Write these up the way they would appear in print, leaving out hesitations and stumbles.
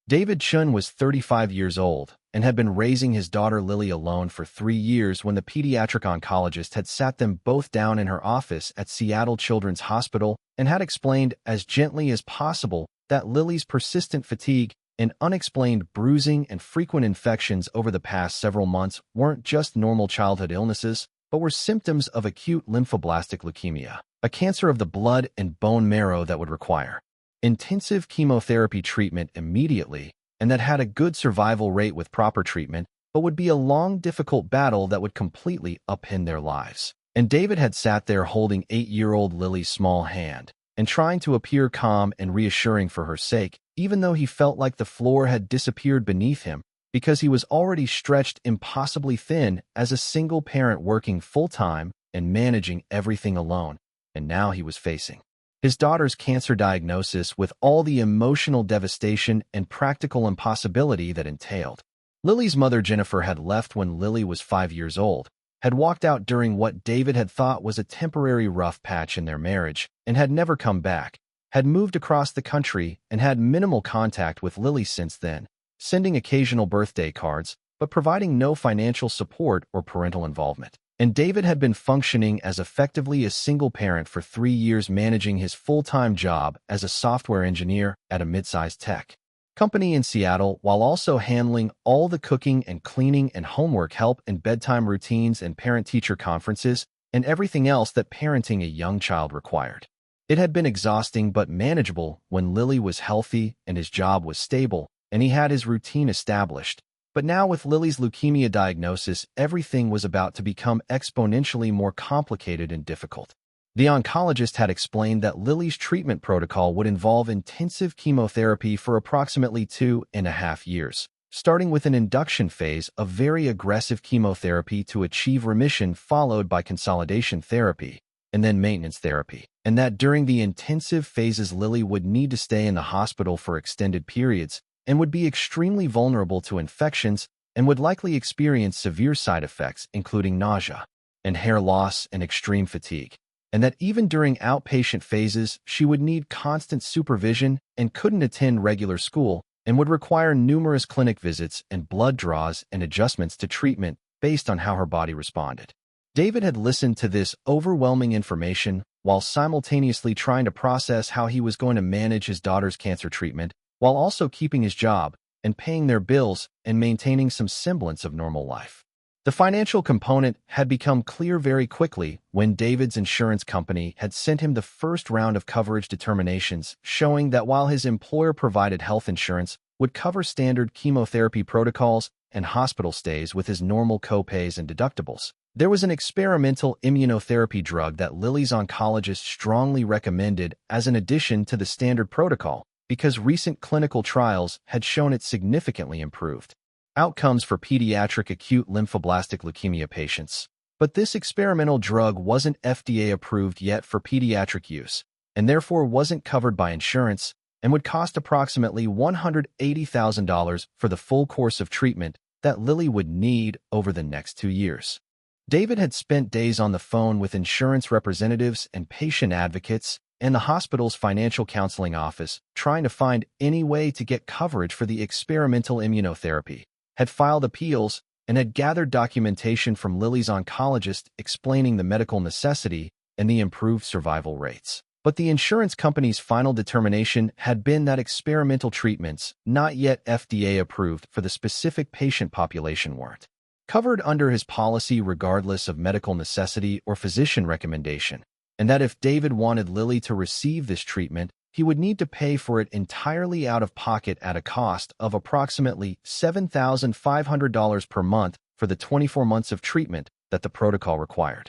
David Chen was 35 years old and had been raising his daughter Lily alone for 3 years when the pediatric oncologist had sat them both down in her office at Seattle Children's Hospital and had explained as gently as possible that Lily's persistent fatigue and unexplained bruising and frequent infections over the past several months weren't just normal childhood illnesses, but were symptoms of acute lymphoblastic leukemia, a cancer of the blood and bone marrow that would require intensive chemotherapy treatment immediately and that had a good survival rate with proper treatment, but would be a long, difficult battle that would completely upend their lives. And David had sat there holding 8-year-old Lily's small hand and trying to appear calm and reassuring for her sake, even though he felt like the floor had disappeared beneath him because he was already stretched impossibly thin as a single parent working full-time and managing everything alone. And now he was facing his daughter's cancer diagnosis with all the emotional devastation and practical impossibility that entailed. Lily's mother, Jennifer, had left when Lily was 5 years old, had walked out during what David had thought was a temporary rough patch in their marriage, and had never come back, had moved across the country and had minimal contact with Lily since then, sending occasional birthday cards, but providing no financial support or parental involvement. And David had been functioning as effectively a single parent for 3 years, managing his full-time job as a software engineer at a mid-sized tech company in Seattle, while also handling all the cooking and cleaning and homework help and bedtime routines and parent-teacher conferences and everything else that parenting a young child required. It had been exhausting but manageable when Lily was healthy and his job was stable and he had his routine established. But now with Lily's leukemia diagnosis, everything was about to become exponentially more complicated and difficult. The oncologist had explained that Lily's treatment protocol would involve intensive chemotherapy for approximately 2.5 years, starting with an induction phase of very aggressive chemotherapy to achieve remission, followed by consolidation therapy, and then maintenance therapy, and that during the intensive phases Lily would need to stay in the hospital for extended periods and would be extremely vulnerable to infections and would likely experience severe side effects, including nausea and hair loss and extreme fatigue, and that even during outpatient phases, she would need constant supervision and couldn't attend regular school and would require numerous clinic visits and blood draws and adjustments to treatment based on how her body responded. David had listened to this overwhelming information while simultaneously trying to process how he was going to manage his daughter's cancer treatment while also keeping his job and paying their bills and maintaining some semblance of normal life. The financial component had become clear very quickly when David's insurance company had sent him the first round of coverage determinations, showing that while his employer-provided health insurance would cover standard chemotherapy protocols and hospital stays with his normal copays and deductibles, there was an experimental immunotherapy drug that Lily's oncologist strongly recommended as an addition to the standard protocol, because recent clinical trials had shown it significantly improved outcomes for pediatric acute lymphoblastic leukemia patients. But this experimental drug wasn't FDA-approved yet for pediatric use, and therefore wasn't covered by insurance and would cost approximately $180,000 for the full course of treatment that Lily would need over the next 2 years. David had spent days on the phone with insurance representatives and patient advocates and the hospital's financial counseling office, trying to find any way to get coverage for the experimental immunotherapy, had filed appeals, and had gathered documentation from Lily's oncologist explaining the medical necessity and the improved survival rates. But the insurance company's final determination had been that experimental treatments, not yet FDA-approved for the specific patient population, weren't covered under his policy regardless of medical necessity or physician recommendation, and that if David wanted Lily to receive this treatment, he would need to pay for it entirely out of pocket at a cost of approximately $7,500 per month for the 24 months of treatment that the protocol required.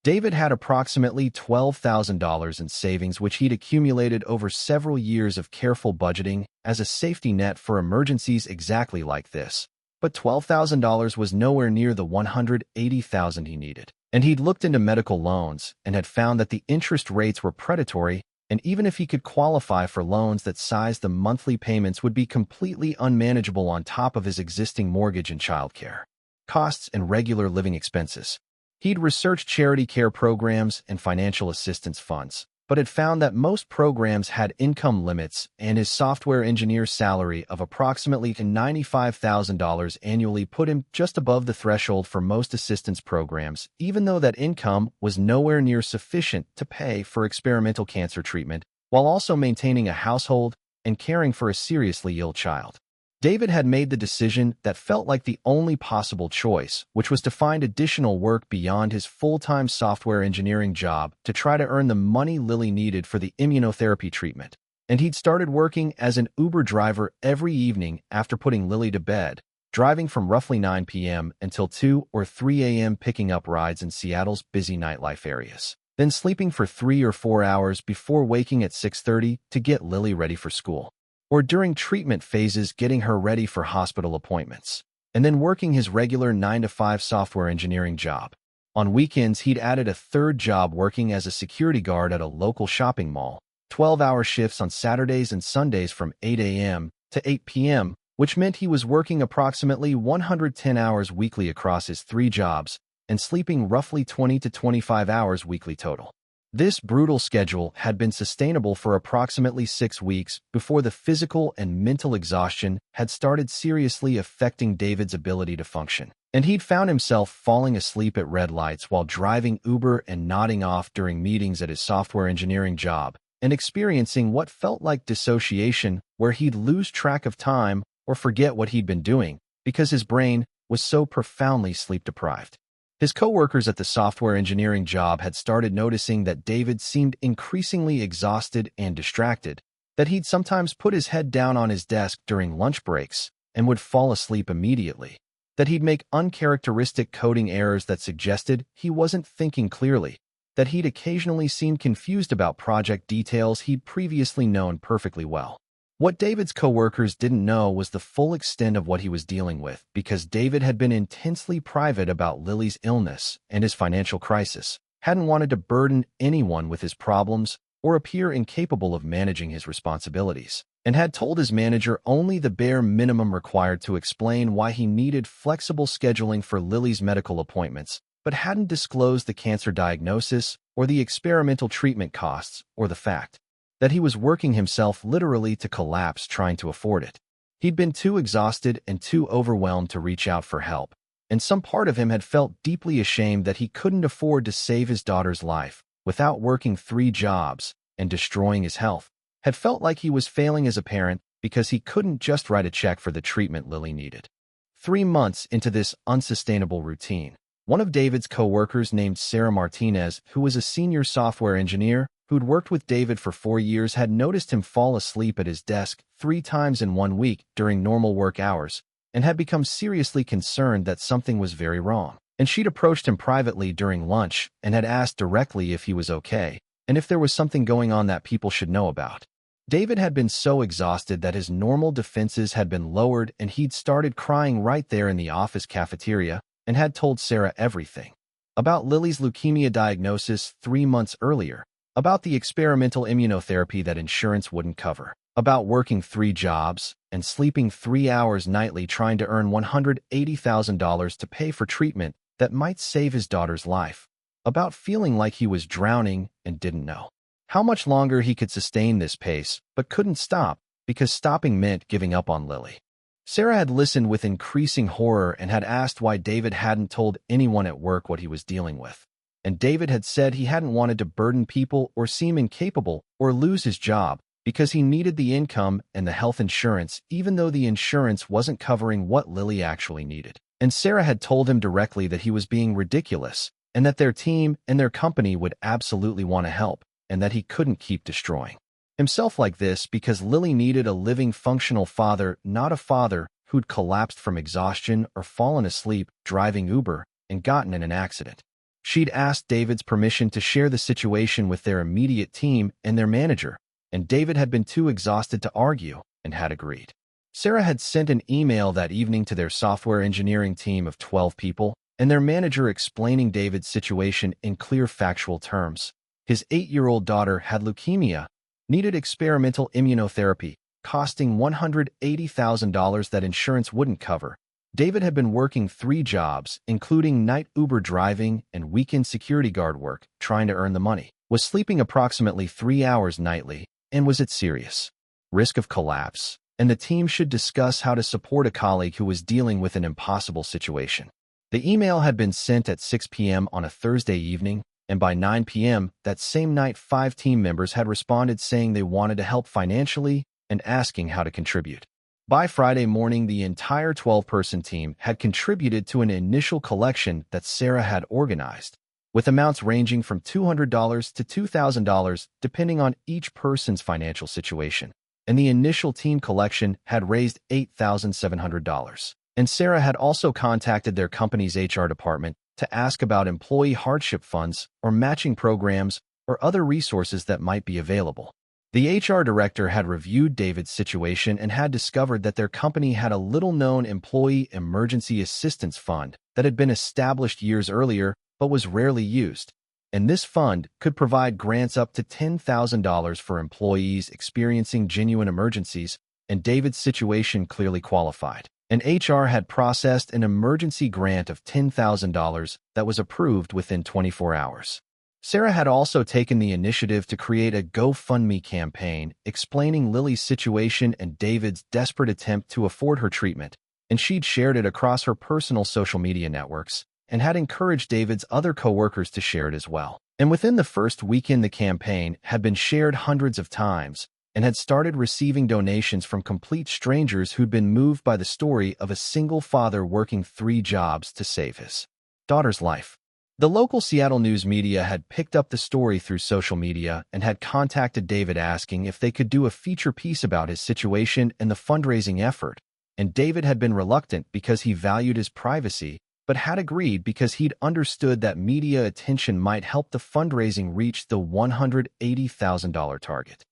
David had approximately $12,000 in savings, which he'd accumulated over several years of careful budgeting as a safety net for emergencies exactly like this. But $12,000 was nowhere near the $180,000 he needed. And he'd looked into medical loans and had found that the interest rates were predatory, and even if he could qualify for loans that sized, the monthly payments would be completely unmanageable on top of his existing mortgage and childcare costs and regular living expenses. He'd researched charity care programs and financial assistance funds, but had found that most programs had income limits, and his software engineer's salary of approximately $95,000 annually put him just above the threshold for most assistance programs, even though that income was nowhere near sufficient to pay for experimental cancer treatment, while also maintaining a household and caring for a seriously ill child. David had made the decision that felt like the only possible choice, which was to find additional work beyond his full-time software engineering job to try to earn the money Lily needed for the immunotherapy treatment. And he'd started working as an Uber driver every evening after putting Lily to bed, driving from roughly 9 p.m. until 2 or 3 a.m. picking up rides in Seattle's busy nightlife areas, then sleeping for 3 or 4 hours before waking at 6:30 to get Lily ready for school, or during treatment phases getting her ready for hospital appointments, and then working his regular 9-to-5 software engineering job. On weekends, he'd added a third job working as a security guard at a local shopping mall, 12-hour shifts on Saturdays and Sundays from 8 a.m. to 8 p.m., which meant he was working approximately 110 hours weekly across his 3 jobs and sleeping roughly 20 to 25 hours weekly total. This brutal schedule had been sustainable for approximately 6 weeks before the physical and mental exhaustion had started seriously affecting David's ability to function, and he'd found himself falling asleep at red lights while driving Uber and nodding off during meetings at his software engineering job, and experiencing what felt like dissociation, where he'd lose track of time or forget what he'd been doing because his brain was so profoundly sleep-deprived. His coworkers at the software engineering job had started noticing that David seemed increasingly exhausted and distracted, that he'd sometimes put his head down on his desk during lunch breaks and would fall asleep immediately, that he'd make uncharacteristic coding errors that suggested he wasn't thinking clearly, that he'd occasionally seem confused about project details he'd previously known perfectly well. What David's coworkers didn't know was the full extent of what he was dealing with, because David had been intensely private about Lily's illness and his financial crisis, hadn't wanted to burden anyone with his problems or appear incapable of managing his responsibilities, and had told his manager only the bare minimum required to explain why he needed flexible scheduling for Lily's medical appointments, but hadn't disclosed the cancer diagnosis or the experimental treatment costs or the fact that he was working himself literally to collapse trying to afford it. He'd been too exhausted and too overwhelmed to reach out for help, and some part of him had felt deeply ashamed that he couldn't afford to save his daughter's life without working 3 jobs and destroying his health, had felt like he was failing as a parent because he couldn't just write a check for the treatment Lily needed. 3 months into this unsustainable routine, one of David's co-workers named Sarah Martinez, who was a senior software engineer who'd worked with David for 4 years, had noticed him fall asleep at his desk 3 times in 1 week during normal work hours and had become seriously concerned that something was very wrong. And she'd approached him privately during lunch and had asked directly if he was okay and if there was something going on that people should know about. David had been so exhausted that his normal defenses had been lowered, and he'd started crying right there in the office cafeteria and had told Sarah everything about Lily's leukemia diagnosis 3 months earlier, about the experimental immunotherapy that insurance wouldn't cover, about working 3 jobs and sleeping 3 hours nightly trying to earn $180,000 to pay for treatment that might save his daughter's life, about feeling like he was drowning and didn't know how much longer he could sustain this pace, but couldn't stop because stopping meant giving up on Lily. Sarah had listened with increasing horror and had asked why David hadn't told anyone at work what he was dealing with. And David had said he hadn't wanted to burden people or seem incapable or lose his job because he needed the income and the health insurance, even though the insurance wasn't covering what Lily actually needed. And Sarah had told him directly that he was being ridiculous and that their team and their company would absolutely want to help, and that he couldn't keep destroying himself like this because Lily needed a living, functional father, not a father who'd collapsed from exhaustion or fallen asleep driving Uber and gotten in an accident. She'd asked David's permission to share the situation with their immediate team and their manager, and David had been too exhausted to argue and had agreed. Sarah had sent an email that evening to their software engineering team of 12 people and their manager explaining David's situation in clear factual terms. His 8-year-old daughter had leukemia, needed experimental immunotherapy, costing $180,000 that insurance wouldn't cover. David had been working 3 jobs, including night Uber driving and weekend security guard work, trying to earn the money, was sleeping approximately 3 hours nightly, and was at serious risk of collapse, and the team should discuss how to support a colleague who was dealing with an impossible situation. The email had been sent at 6 p.m. on a Thursday evening, and by 9 p.m. that same night 5 team members had responded saying they wanted to help financially and asking how to contribute. By Friday morning, the entire 12-person team had contributed to an initial collection that Sarah had organized, with amounts ranging from $200 to $2,000 depending on each person's financial situation. And the initial team collection had raised $8,700. And Sarah had also contacted their company's HR department to ask about employee hardship funds or matching programs or other resources that might be available. The HR director had reviewed David's situation and had discovered that their company had a little-known employee emergency assistance fund that had been established years earlier but was rarely used. And this fund could provide grants up to $10,000 for employees experiencing genuine emergencies, and David's situation clearly qualified. And HR had processed an emergency grant of $10,000 that was approved within 24 hours. Sarah had also taken the initiative to create a GoFundMe campaign explaining Lily's situation and David's desperate attempt to afford her treatment, and she'd shared it across her personal social media networks and had encouraged David's other coworkers to share it as well. And within the first weekend, the campaign had been shared hundreds of times and had started receiving donations from complete strangers who'd been moved by the story of a single father working 3 jobs to save his daughter's life. The local Seattle news media had picked up the story through social media and had contacted David asking if they could do a feature piece about his situation and the fundraising effort, and David had been reluctant because he valued his privacy, but had agreed because he'd understood that media attention might help the fundraising reach the $180,000 target.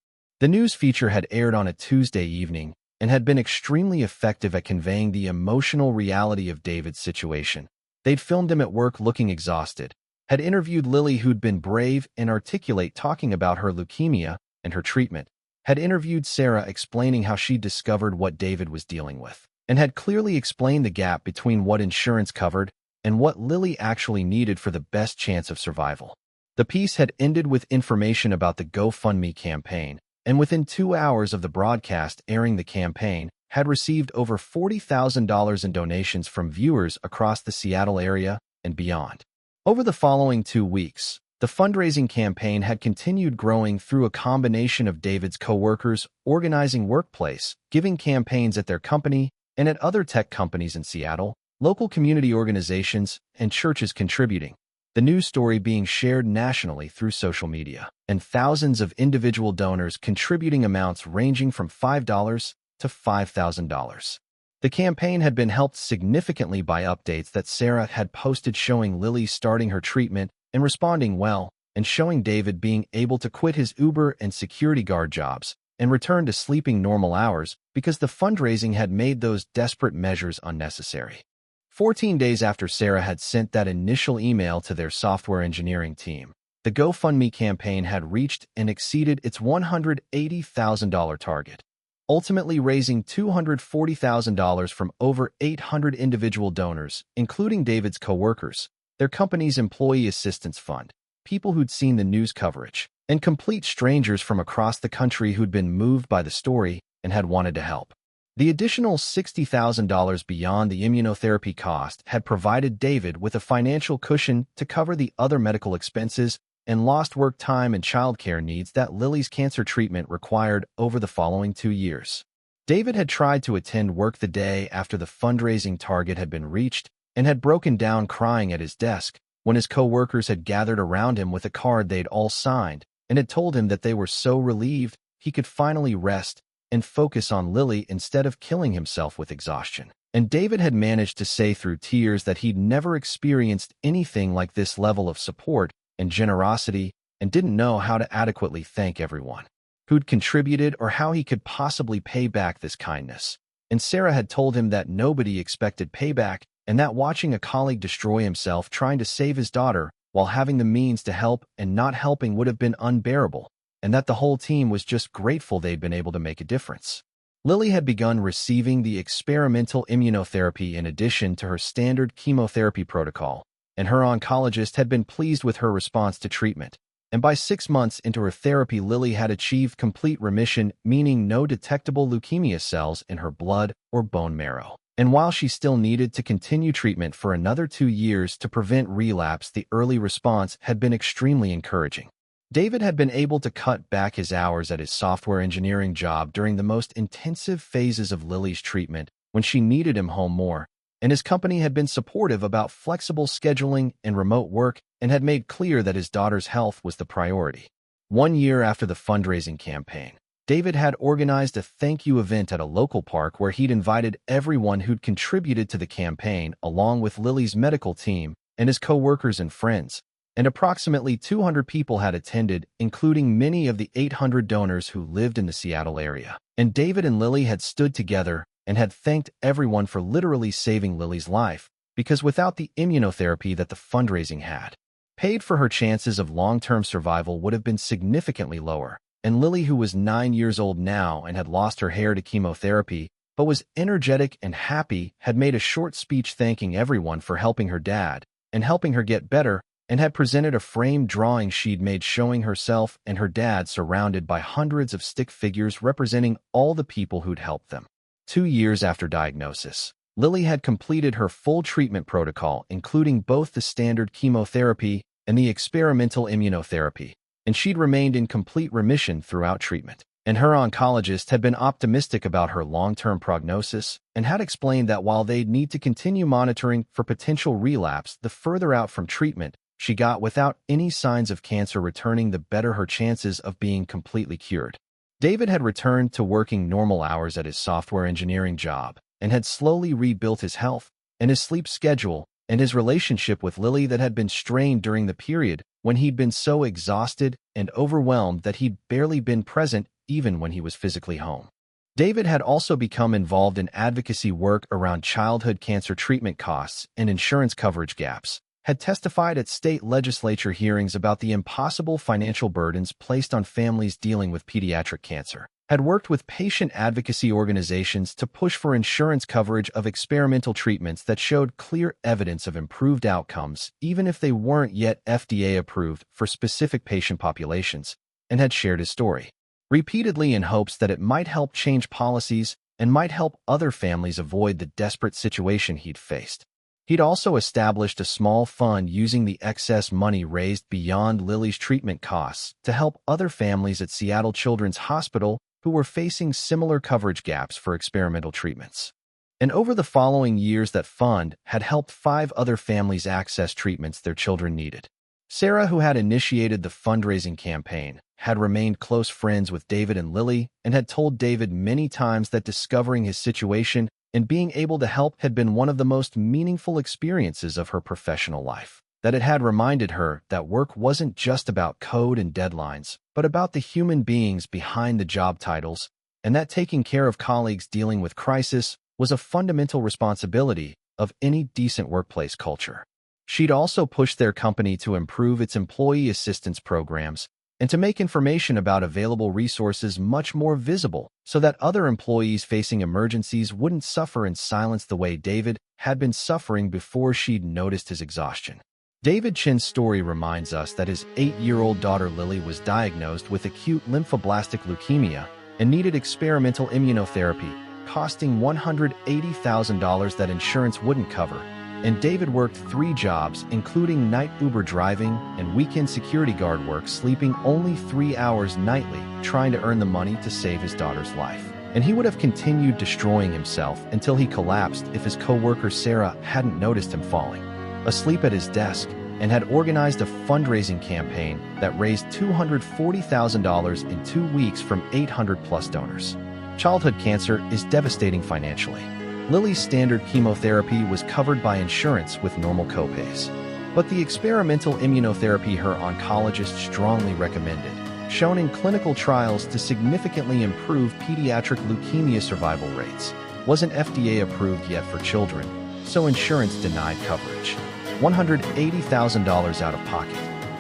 The news feature had aired on a Tuesday evening and had been extremely effective at conveying the emotional reality of David's situation. They'd filmed him at work looking exhausted, had interviewed Lily, who'd been brave and articulate talking about her leukemia and her treatment, had interviewed Sarah explaining how she discovered what David was dealing with, and had clearly explained the gap between what insurance covered and what Lily actually needed for the best chance of survival. The piece had ended with information about the GoFundMe campaign, and within 2 hours of the broadcast airing, the campaign had received over $40,000 in donations from viewers across the Seattle area and beyond. Over the following 2 weeks, the fundraising campaign had continued growing through a combination of David's coworkers organizing workplace, giving campaigns at their company and at other tech companies in Seattle, local community organizations, and churches contributing. The news story being shared nationally through social media, and thousands of individual donors contributing amounts ranging from $5 to $5,000. The campaign had been helped significantly by updates that Sarah had posted showing Lily starting her treatment and responding well, and showing David being able to quit his Uber and security guard jobs and return to sleeping normal hours because the fundraising had made those desperate measures unnecessary. 14 days after Sarah had sent that initial email to their software engineering team, the GoFundMe campaign had reached and exceeded its $180,000 target, ultimately raising $240,000 from over 800 individual donors, including David's coworkers, their company's employee assistance fund, people who'd seen the news coverage, and complete strangers from across the country who'd been moved by the story and had wanted to help. The additional $60,000 beyond the immunotherapy cost had provided David with a financial cushion to cover the other medical expenses and lost work time and childcare needs that Lily's cancer treatment required over the following 2 years. David had tried to attend work the day after the fundraising target had been reached and had broken down crying at his desk when his co-workers had gathered around him with a card they'd all signed and had told him that they were so relieved he could finally rest and focus on Lily instead of killing himself with exhaustion. And David had managed to say through tears that he'd never experienced anything like this level of support and generosity and didn't know how to adequately thank everyone who'd contributed or how he could possibly pay back this kindness. And Sarah had told him that nobody expected payback and that watching a colleague destroy himself trying to save his daughter while having the means to help and not helping would have been unbearable, and that the whole team was just grateful they'd been able to make a difference. Lily had begun receiving the experimental immunotherapy in addition to her standard chemotherapy protocol, and her oncologist had been pleased with her response to treatment. And by 6 months into her therapy, Lily had achieved complete remission, meaning no detectable leukemia cells in her blood or bone marrow. And while she still needed to continue treatment for another 2 years to prevent relapse, the early response had been extremely encouraging. David had been able to cut back his hours at his software engineering job during the most intensive phases of Lily's treatment when she needed him home more, and his company had been supportive about flexible scheduling and remote work and had made clear that his daughter's health was the priority. 1 year after the fundraising campaign, David had organized a thank you event at a local park where he'd invited everyone who'd contributed to the campaign, along with Lily's medical team and his co-workers and friends. And approximately 200 people had attended, including many of the 800 donors who lived in the Seattle area. And David and Lily had stood together and had thanked everyone for literally saving Lily's life, because without the immunotherapy that the fundraising had paid for, her chances of long-term survival would have been significantly lower. And Lily, who was 9 years old now and had lost her hair to chemotherapy, but was energetic and happy, had made a short speech thanking everyone for helping her dad and helping her get better, and had presented a framed drawing she'd made showing herself and her dad surrounded by hundreds of stick figures representing all the people who'd helped them. 2 years after diagnosis, Lily had completed her full treatment protocol, including both the standard chemotherapy and the experimental immunotherapy, and she'd remained in complete remission throughout treatment. And her oncologist had been optimistic about her long-term prognosis and had explained that while they'd need to continue monitoring for potential relapse the further out from treatment she got without any signs of cancer returning, the better her chances of being completely cured. David had returned to working normal hours at his software engineering job and had slowly rebuilt his health and his sleep schedule and his relationship with Lily that had been strained during the period when he'd been so exhausted and overwhelmed that he'd barely been present even when he was physically home. David had also become involved in advocacy work around childhood cancer treatment costs and insurance coverage gaps, had testified at state legislature hearings about the impossible financial burdens placed on families dealing with pediatric cancer, had worked with patient advocacy organizations to push for insurance coverage of experimental treatments that showed clear evidence of improved outcomes, even if they weren't yet FDA-approved for specific patient populations, and had shared his story repeatedly in hopes that it might help change policies and might help other families avoid the desperate situation he'd faced. He'd also established a small fund using the excess money raised beyond Lily's treatment costs to help other families at Seattle Children's Hospital who were facing similar coverage gaps for experimental treatments. And over the following years, that fund had helped 5 other families access treatments their children needed. Sarah, who had initiated the fundraising campaign, had remained close friends with David and Lily and had told David many times that discovering his situation and being able to help had been one of the most meaningful experiences of her professional life, that it had reminded her that work wasn't just about code and deadlines, but about the human beings behind the job titles, and that taking care of colleagues dealing with crisis was a fundamental responsibility of any decent workplace culture. She'd also pushed their company to improve its employee assistance programs and to make information about available resources much more visible so that other employees facing emergencies wouldn't suffer in silence the way David had been suffering before she'd noticed his exhaustion. David Chen's story reminds us that his 8-year-old daughter Lily was diagnosed with acute lymphoblastic leukemia and needed experimental immunotherapy, costing $180,000 that insurance wouldn't cover. And David worked 3 jobs, including night Uber driving and weekend security guard work, sleeping only 3 hours nightly, trying to earn the money to save his daughter's life. And he would have continued destroying himself until he collapsed if his co-worker Sarah hadn't noticed him falling asleep at his desk and had organized a fundraising campaign that raised $240,000 in 2 weeks from 800+ donors. Childhood cancer is devastating financially. Lily's standard chemotherapy was covered by insurance with normal copays. But the experimental immunotherapy her oncologist strongly recommended, shown in clinical trials to significantly improve pediatric leukemia survival rates, wasn't FDA-approved yet for children, so insurance denied coverage. $180,000 out of pocket.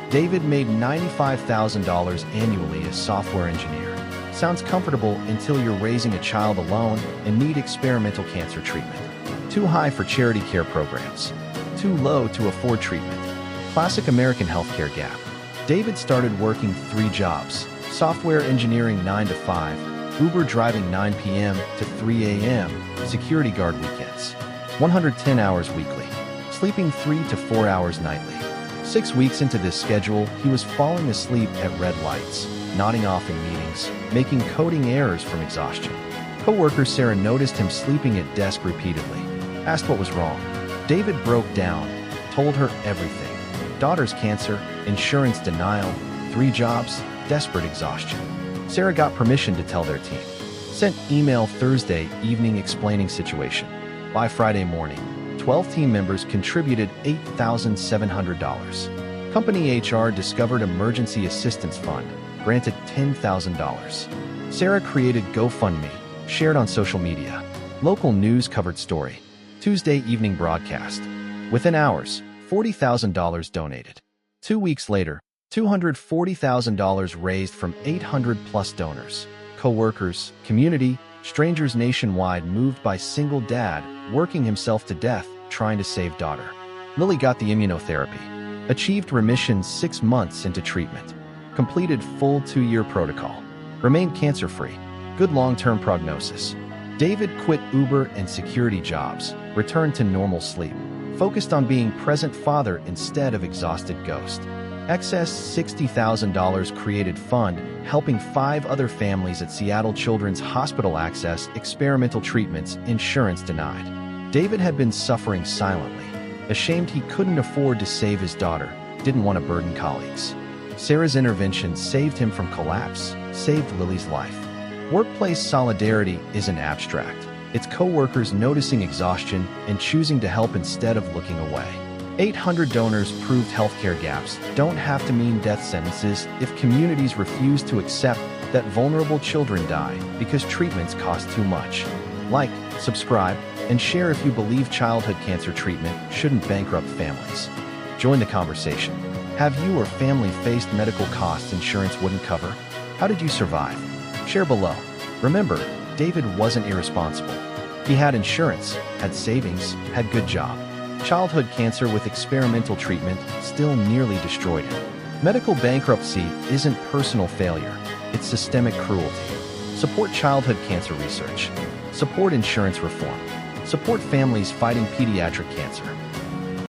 David made $95,000 annually as software engineer, Sounds comfortable until you're raising a child alone and need experimental cancer treatment. Too high for charity care programs. Too low to afford treatment. Classic American healthcare gap. David started working 3 jobs. Software engineering 9 to 5, Uber driving 9 p.m. to 3 a.m., security guard weekends. 110 hours weekly. Sleeping 3 to 4 hours nightly. 6 weeks into this schedule, he was falling asleep at red lights, nodding off in meetings, making coding errors from exhaustion. Coworker Sarah noticed him sleeping at desk repeatedly, asked what was wrong. David broke down, told her everything. Daughter's cancer, insurance denial, 3 jobs, desperate exhaustion. Sarah got permission to tell their team. Sent email Thursday evening explaining situation. By Friday morning, 12 team members contributed $8,700. Company HR discovered emergency assistance fund, granted $10,000. Sarah created GoFundMe, shared on social media. Local news covered story. Tuesday evening broadcast. Within hours, $40,000 donated. 2 weeks later, $240,000 raised from 800-plus donors. Co-workers, community, strangers nationwide moved by single dad, working himself to death, trying to save daughter. Lily got the immunotherapy. Achieved remission 6 months into treatment. Completed full 2-year protocol. Remained cancer-free. Good long-term prognosis. David quit Uber and security jobs, returned to normal sleep. Focused on being present father instead of exhausted ghost. Excess $60,000 created fund, helping 5 other families at Seattle Children's Hospital access experimental treatments, insurance denied. David had been suffering silently, ashamed he couldn't afford to save his daughter, didn't want to burden colleagues. Sarah's intervention saved him from collapse, saved Lily's life. Workplace solidarity isn't abstract. It's co-workers noticing exhaustion and choosing to help instead of looking away. 800 donors proved healthcare gaps don't have to mean death sentences if communities refuse to accept that vulnerable children die because treatments cost too much. Like, subscribe, and share if you believe childhood cancer treatment shouldn't bankrupt families. Join the conversation. Have you or family faced medical costs insurance wouldn't cover? How did you survive? Share below. Remember, David wasn't irresponsible. He had insurance, had savings, had good job. Childhood cancer with experimental treatment still nearly destroyed him. Medical bankruptcy isn't personal failure, it's systemic cruelty. Support childhood cancer research. Support insurance reform. Support families fighting pediatric cancer.